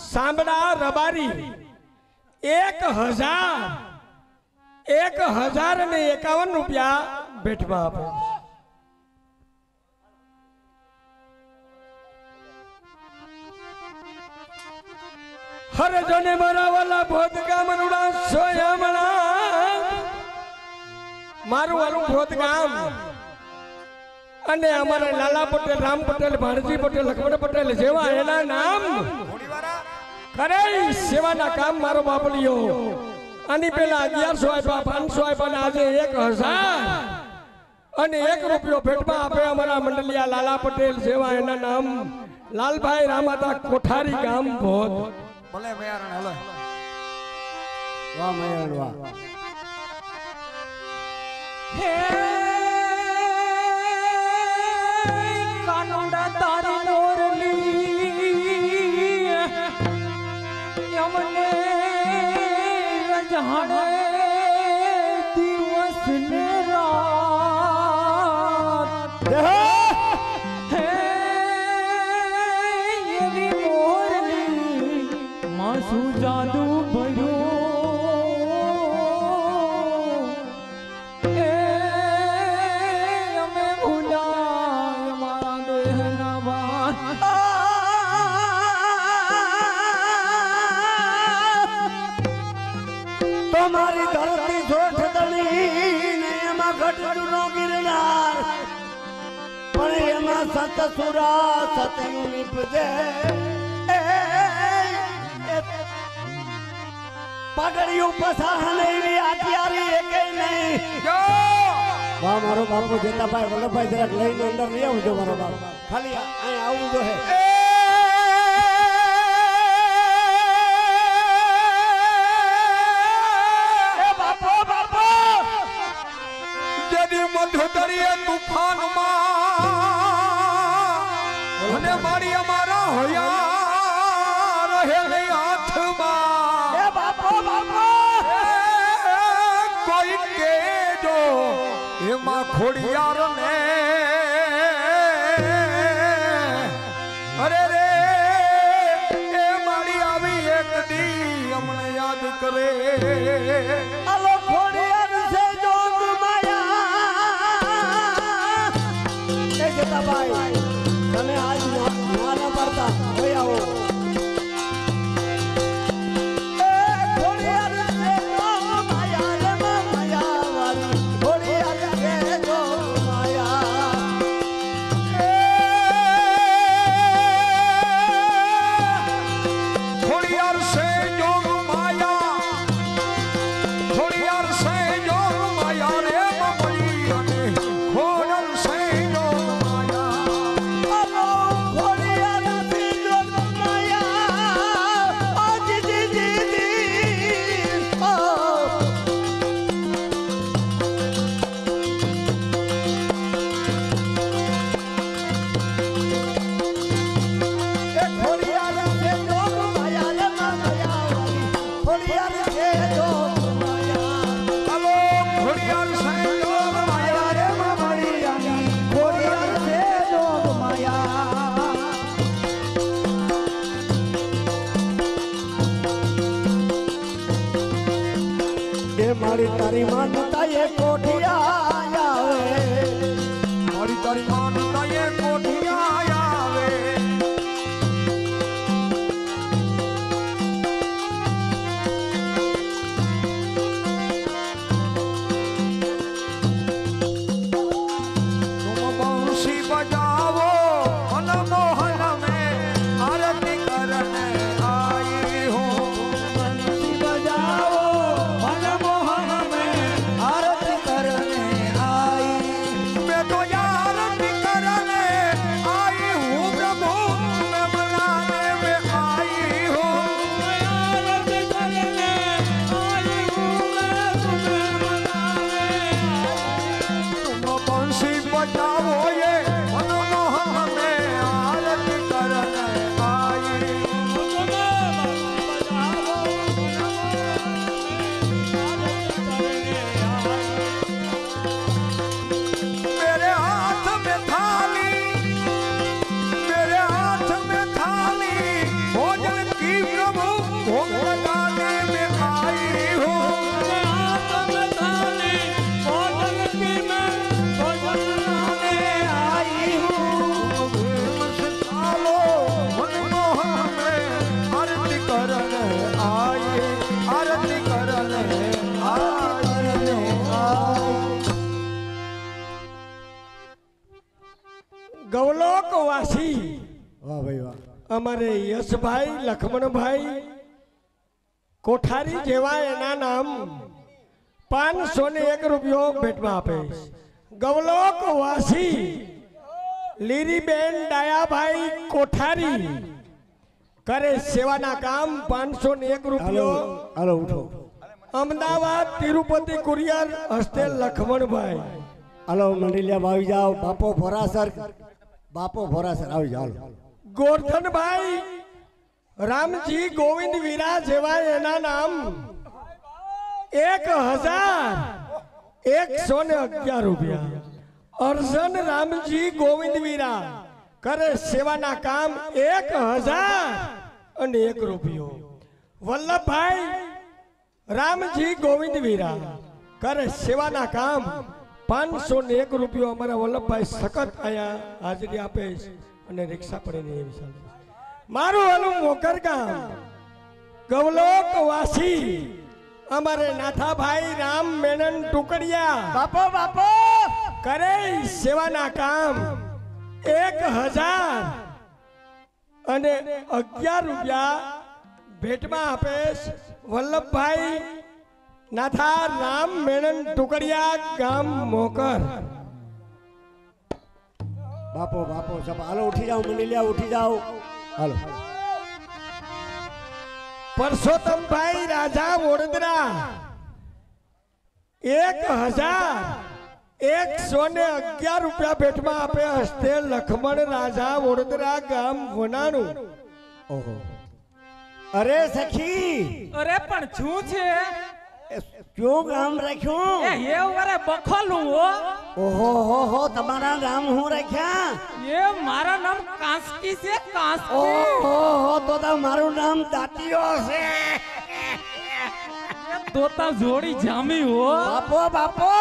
सांबड़ा रबारी 1051 रुपया भेटवा आपे। हर जने मारा वाला भोत गाम रुड़ा सोयामणा मारू वालू भोत गाम अने हमारे लाला पटेल, राम पटेल, भाणजी पटेल, लक्ष्मण पटेल जेवा एना नाम करे सेवा ना काम मारो बापलियो अनी पेला 1100 आप्या 500 आप्या ने आजे 1000 अने 1 रुपयो भेटमा आपे हमारा मंडलिया लाला पटेल जेवा एना नाम लालभाई रामाता कोठारी गाम भोत। भले मयारण हलो वाह मयारण वाह। हे कानूडा तारी मोरली यमने रजहाने दिवस ने रात हे ये मोरली मासू जादू भरो तुम्हारी धरती जोठ दली ने एमा घटड़ू नो गिरनार पण एमा सत सुरा सतयु निपजे पगड़ियों पसाहने भी आतियारी एक नहीं जो वाह मारो बापू जेता भाई वल्लभ भाई जरा लઈને अंदर नहीं आवજો मारो बाप खाली અહીં આવું જો હે मधुदरिया तूफान माने मारी हमारा होया रहे हाथ ए बापो बापो कोई के जो ए मां खोड़ियार ने अरे रे ए मारी आवी एक दी हमने याद करे अलो खोड़ियार से जोग माया जेता भाई तने आज माना पड़ता होया हो ए खोड़ियार से जोग माया रे माया वाली खोड़ियार से जोग माया खोड़ियार से जोग माया खोड़ियार से जोग माया रे बबलिया ने खोड़ल से जोग माया अलो खोड़ियार से जोग माया आज जी जी जी ओ खोड़ियार से जोग माया रे माया वाली खोड़ियार से जोग माया अलो खोड़ियार से जोग माया रे बबलिया ने खोड़ियार से जोग माया ये मारी तारी मानता ये कोठिया आवे मारी तारी मानता ये कोठिया आवे तुम बंसी बजाओ मनमोहन में आरती करने आई हो बंसी बजाओ मनमोहन में आरती करने भोग लगाने में आई हूँ सालो मनमोहन में आरती करन आई आरती करन गवलोक वासी વાહ ભાઈ વાહ અમારે યશભાઈ લખમણભાઈ કોઠારી જેવા એના નામ 501 રૂપિયો ભેટમાં આપે ગવલોક વાસી લીરીબેન ડાયાભાઈ કોઠારી કરે સેવાના કામ 501 રૂપિયો હાલો ઉઠો અમદાવાદ તિરુપતિ કુરિયર હસ્તે લખમણભાઈ હાલો મંડલિયા આવી જાઓ બાપો ભોરાસર આવી જાઓ ગોરધનભાઈ રામજી ગોવિંદ વીરા જેવા એના નામ 1111 રૂપિયા અર્જન રામજી ગોવિંદ વીરા કરે સેવાના કામ 1001 રૂપિયો વલ્લભભાઈ રામજી ગોવિંદ વીરા કરે સેવાના કામ 501 રૂપિયો અમારા વલ્લભભાઈ સખત આયા હાજરી આપે અને રિક્ષા પડે ને એવી ચાલે મારું વાલું મોકર ગામ ગવલોક વાસી અમારે નાથાભાઈ રામ મેનન ટુકડિયા બાપો કરે સેવાના કામ 1011 રૂપિયા ભેટમાં આપે વલ્લભભાઈ નાથા રામ મેનન ટુકડિયા ગામ મોકર બાપો સબ હાલો ઉઠી જાઓ મંડલિયા ઉઠી જાઓ હાલો પરસોત્તમભાઈ રાજા વડોદરા 1111 રૂપિયા ભેટમાં આપે હસ્તે લખમણ રાજા વડોદરા ગામ વનાણું ઓહો અરે સખી અરે પણ શું છે ક્યો ગામ રાખ્યું એ વરે બખોલું હો ઓહો તમારા નામ હું રાખ્યા એ મારા નામ કાંસકી છે કાંસકી ઓહો તો મારું નામ દાટીયો છે તોતા જોડી જામી હો બાપો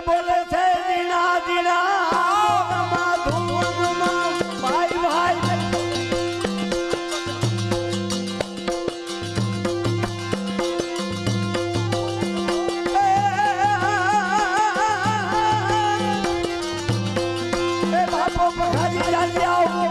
બોલે છે દીના ભાઈ બાપો પખાજી ચાલી આવો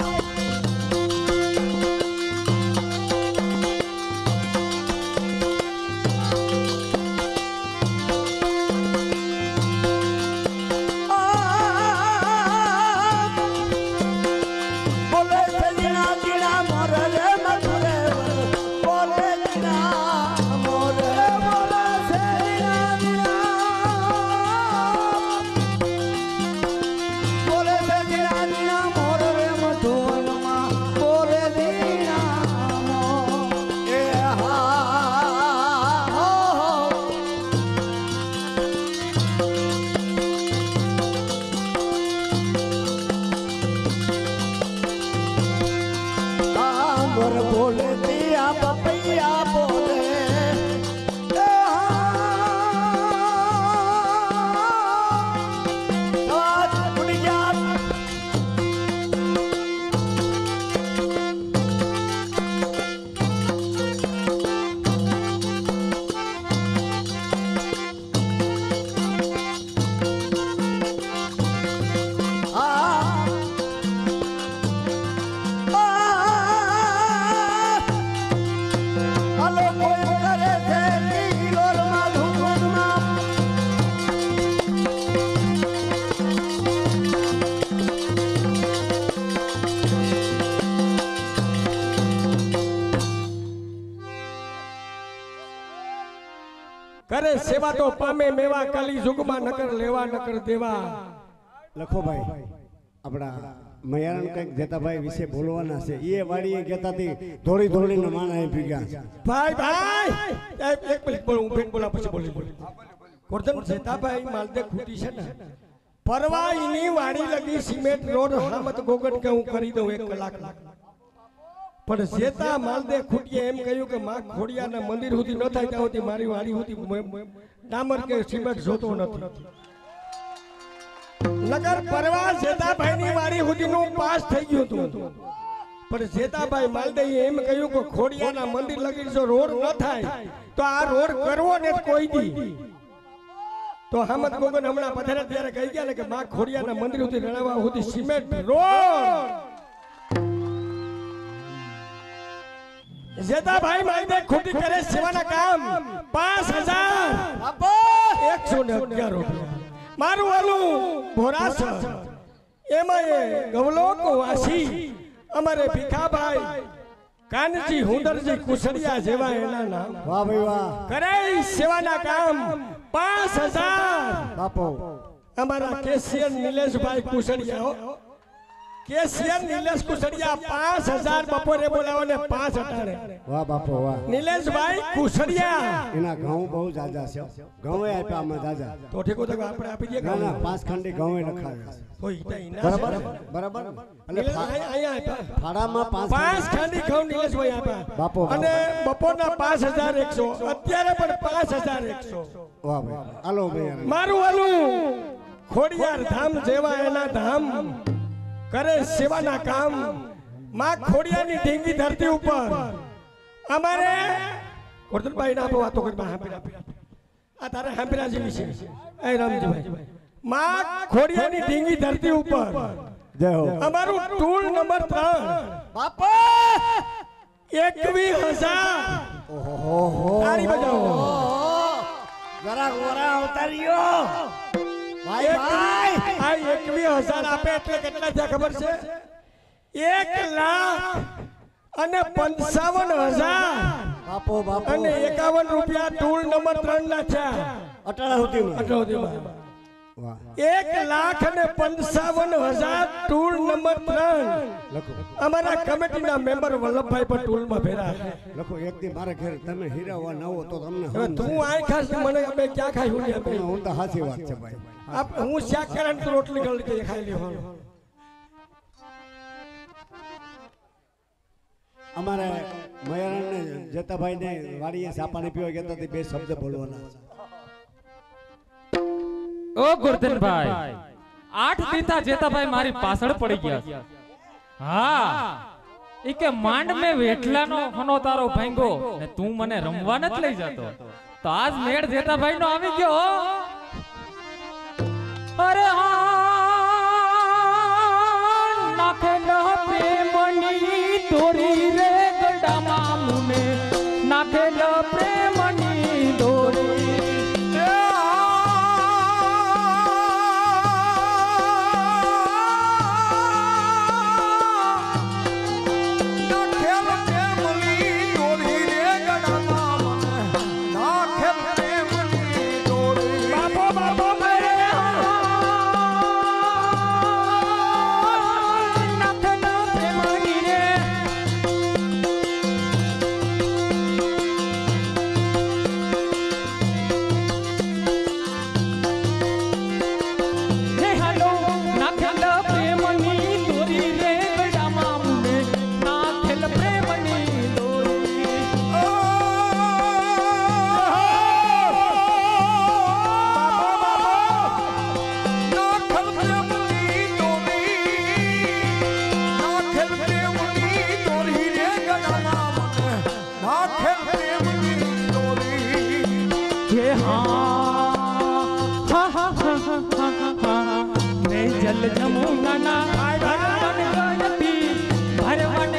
बोले दिया पपैया बोले કરે સેવા તો પામે મેવા કલી યુગમાં નકર લેવા નકર દેવા લખો ભાઈ આપણા મયારણ કંઈક જેતાભાઈ વિશે બોલવાના છે એ વાડીએ કહેતા હતી ધોળી ધોળીને માણા ભીગા ભાઈ ભાઈ એક મિનિટ બોલ, હું બેન બોલા પછી બોલી ગોરધન જેતાભાઈ માલદે ખૂટી છે ને પરવાઈની વાડી લગી સિમેન્ટ રોડ હામત ગોગટ કે હું કરી દઉં 1 કલાક. પણ જેતા માલદે ખૂટીએ એમ કહ્યું કે માં ખોડિયાના મંદિર સુધી ન થાય ત્યાં સુધી મારી વાડી સુધી ડામર કે સિમેન્ટ જોતો નથી. નગર પરવા જેતાભાઈની વાડી સુધીનું પાસ થઈ ગયું હતું. પણ જેતાભાઈ માલદેએ એમ કહ્યું કે ખોડિયાના મંદિર લગી જો રોડ ન થાય તો આ રોડ કરવો ને કોઈ દી. તો હામદ ગોગન હમણાં પથારે ત્યારે કહી ગયા ને કે માં ખોડિયાના મંદિર સુધી રણાવા સુધી સિમેન્ટ રોડ. જેતાભાઈ માલદે ખૂટી કરે સેવાના કામ 5111 રૂપિયા. મારું વાલું ભોરાસર એમાં એ ગવલોક વાસી અમારે ભીખાભાઈ કાનજી હુંદરજી કુસડિયા જેવા એના નામ. વાહ ભાઈ વાહ. કરે સેવાના કામ 5000. બાપો અમારા કેશિયર નિલેશભાઈ કુસડિયા, કેશિયર નિલેશ કુસડિયા 5000 બપોરે બોલાવો ને 5 અટાણે. વાહ બાપો વાહ. નિલેશભાઈ કુસડિયા એના ઘઉં બહુ જાજા છે. ઘઉં આપ્યા અમે જાજા. તો ઠીકો તો આપણે આપી દઈએ. ના ના 5 ખંડી ઘઉં લખાવ્યા છે. કોઈ ના બરાબર બરાબર. અને અહીંયા આપ્યા ફાડામાં 5 ખાંડી ઘઉં નિલેશભાઈ આપ્યા. બાપો અને બપોરના 5100. અત્યારે પણ 5100. વાહ ભાઈ. હાલો ભાઈ. મારું વાલું ખોડિયાર ધામ જેવા એના ધામ કરે સેવાના કામ. માં ખોડિયાની ઢીંગી ધરતી ઉપર અમારે ગોરધનભાઈ ના વાતો કરી આ તારે હાંભરા જેવી છે. એ રામજીભાઈ માં ખોડિયાની ઢીંગી ધરતી ઉપર જય હો. અમારું ટૂલ નંબર 3 બાપો 21000. ઓહો તાળી બજાવો. જરા ગોરા ઉતાર્યો ભાઈ ભાઈ. આ 21000 આપે એટલે કેટલા થયા ખબર છે? 1,55,000 બાપો બાપો. અને 51 રૂપિયા ટૂલ નંબર 3 ના થયા. અટાણા સુધીમાં. વાહ. 1,55,000 ટૂલ નંબર 3. લખો અમારા કમિટીના મેમ્બર વલ્લભભાઈ પણ ટૂલમાં ભેરા છે. લખો. એક દી મારે ઘરે તમે હીરાવા ન હો તો તમને હવે તું આય ખાસ મને અમે ક્યાં ખાઈ હું હું તો સાચી વાત છે ભાઈ. હું શાક કરે તો રોટલી ગળી કે ખાઈ લેવાનું. અમારે મયારણ ને જેતાભાઈ ને વાડીએ સાપાણી પીવા ગયા હતા. 2 શબ્દ બોલવાના. ઓ ગોરધનભાઈ 8 દીતા જેતાભાઈ મારી પાછળ પડી ગયા. હા ઈ કે માંડ મે વેઠલાનો હનો તારો ભાંગો ને તું મને રમવા નત લઈ જતો. તો આજ મેળ જેતાભાઈ નો આવી ગયો. અરે હા નાખેલો પ્રેમની દોરી રે ગડામાં મુને નાખેલો પ્રેમની દોરી. जल जमुना ना भरवन गयती भरवन